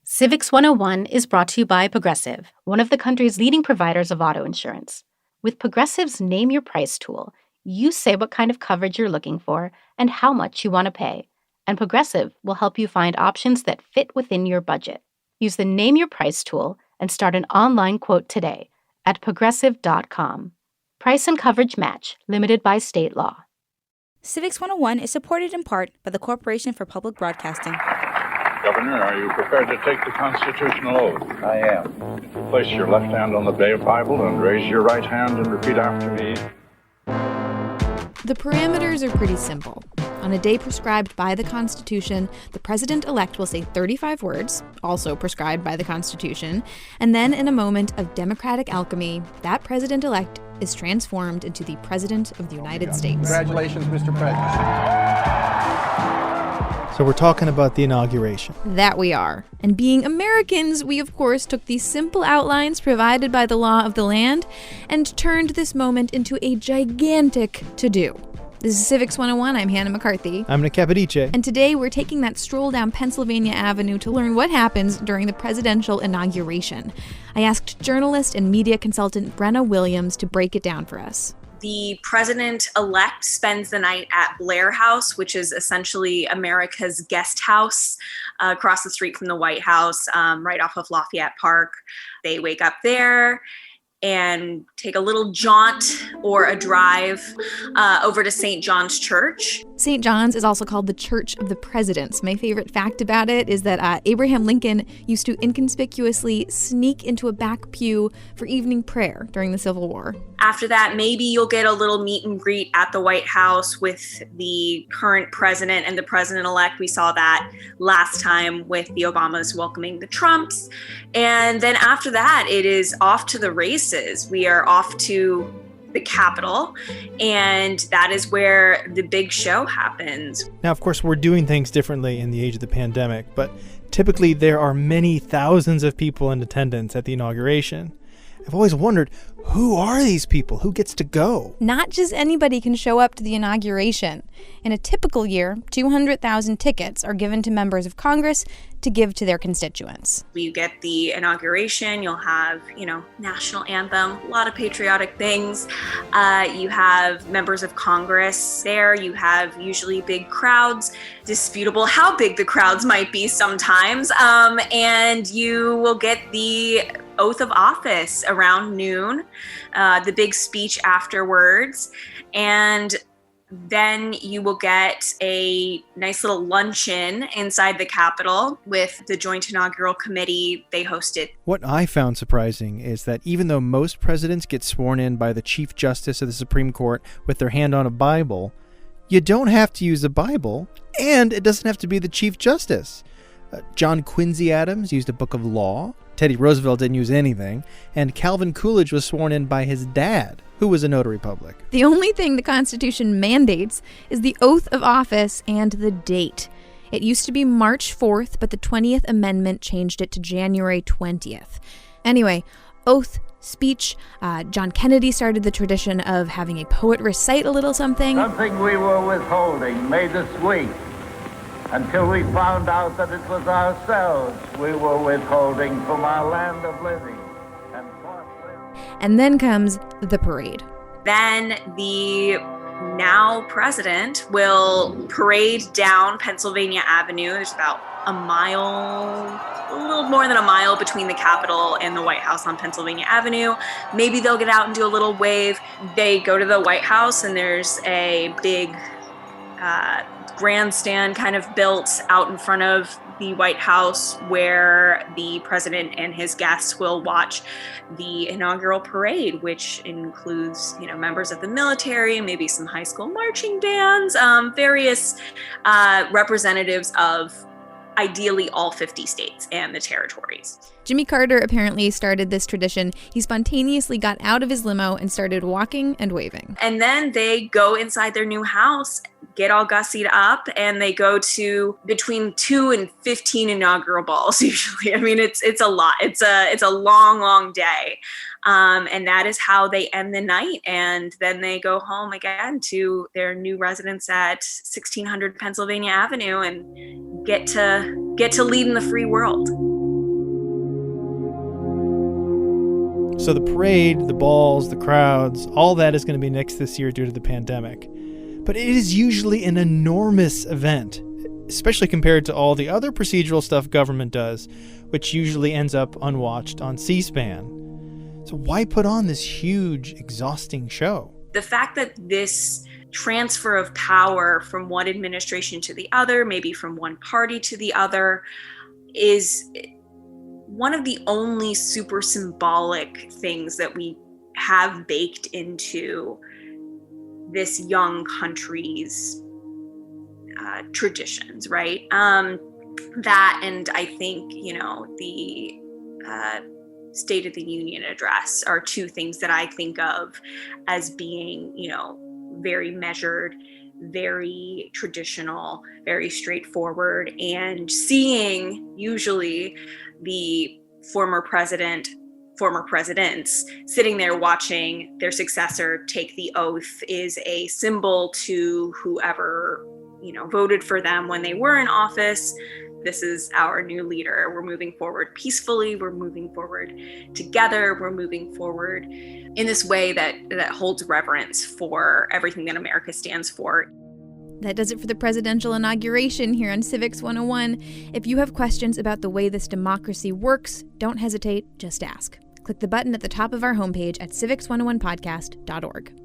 Civics 101 is brought to you by Progressive, one of the country's leading providers of auto insurance. With Progressive's Name Your Price tool, you say what kind of coverage you're looking for and how much you want to pay. And Progressive will help you find options that fit within your budget. Use the Name Your Price tool and start an online quote today at progressive.com. Price and coverage match, limited by state law. Civics 101 is supported in part by the Corporation for Public Broadcasting. Governor, are you prepared to take the constitutional oath? I am. Place your left hand on the Bible and raise your right hand and repeat after me. The parameters are pretty simple. On a day prescribed by the Constitution, the president-elect will say 35 words, also prescribed by the Constitution, and then in a moment of democratic alchemy, that president-elect is transformed into the President of the United States. Congratulations, Mr. President. So we're talking about the inauguration. That we are. And being Americans, we of course took these simple outlines provided by the law of the land and turned this moment into a gigantic to-do. This is Civics 101. I'm Hannah McCarthy. I'm Nick Capodice. And today we're taking that stroll down Pennsylvania Avenue to learn what happens during the presidential inauguration. I asked journalist and media consultant Brenna Williams to break it down for us. The president-elect spends the night at Blair House, which is essentially America's guest house across the street from the White House, right off of Lafayette Park. They wake up there and take a little jaunt or a drive over to St. John's Church. St. John's is also called the Church of the Presidents. My favorite fact about it is that Abraham Lincoln used to inconspicuously sneak into a back pew for evening prayer during the Civil War. After that, maybe you'll get a little meet and greet at the White House with the current president and the president-elect. We saw that last time with the Obamas welcoming the Trumps. And then after that, it is off to the races. We are off to the Capitol, and that is where the big show happens. Now, of course, we're doing things differently in the age of the pandemic, but typically there are many thousands of people in attendance at the inauguration. I've always wondered, who are these people? Who gets to go? Not just anybody can show up to the inauguration. In a typical year, 200,000 tickets are given to members of Congress to give to their constituents. You get the inauguration, you'll have, national anthem, a lot of patriotic things. You have members of Congress there. You have usually big crowds, disputable how big the crowds might be sometimes. And you will get the oath of office around noon, the big speech afterwards, and then you will get a nice little luncheon inside the Capitol with the Joint Inaugural Committee. They host it. What I found surprising is that even though most presidents get sworn in by the Chief Justice of the Supreme Court with their hand on a Bible, you don't have to use a Bible, and it doesn't have to be the Chief Justice. John Quincy Adams used a book of law. Teddy Roosevelt didn't use anything. And Calvin Coolidge was sworn in by his dad, who was a notary public. The only thing the Constitution mandates is the oath of office and the date. It used to be March 4th, but the 20th Amendment changed it to January 20th. Anyway, oath, speech. John Kennedy started the tradition of having a poet recite a little something. Something we were withholding made us weak, until we found out that it was ourselves we were withholding from our land of living. And then comes the parade. Then the now president will parade down Pennsylvania Avenue. There's about a little more than a mile between the Capitol and the White House on Pennsylvania Avenue. Maybe they'll get out and do a little wave. They go to the White House, and there's a big grandstand kind of built out in front of the White House where the president and his guests will watch the inaugural parade, which includes, members of the military, maybe some high school marching bands, various representatives of ideally all 50 states and the territories. Jimmy Carter apparently started this tradition. He spontaneously got out of his limo and started walking and waving. And then they go inside their new house, get all gussied up, and they go to between 2 and 15 inaugural balls usually. I mean, it's a lot. It's a long, long day. And that is how they end the night. And then they go home again to their new residence at 1600 Pennsylvania Avenue and get to lead in the free world. So the parade, the balls, the crowds, all that is going to be nixed this year due to the pandemic. But it is usually an enormous event, especially compared to all the other procedural stuff government does, which usually ends up unwatched on C-SPAN. So why put on this huge, exhausting show? The fact that this transfer of power from one administration to the other, maybe from one party to the other, is one of the only super symbolic things that we have baked into this young country's traditions, right? That, and I think, the State of the Union address are two things that I think of as being, very measured, very traditional, very straightforward, and seeing usually the former presidents sitting there watching their successor take the oath is a symbol to whoever, voted for them when they were in office. This is our new leader. We're moving forward peacefully. We're moving forward together. We're moving forward in this way that holds reverence for everything that America stands for. That does it for the presidential inauguration here on Civics 101. If you have questions about the way this democracy works, don't hesitate, just ask. Click the button at the top of our homepage at civics101podcast.org.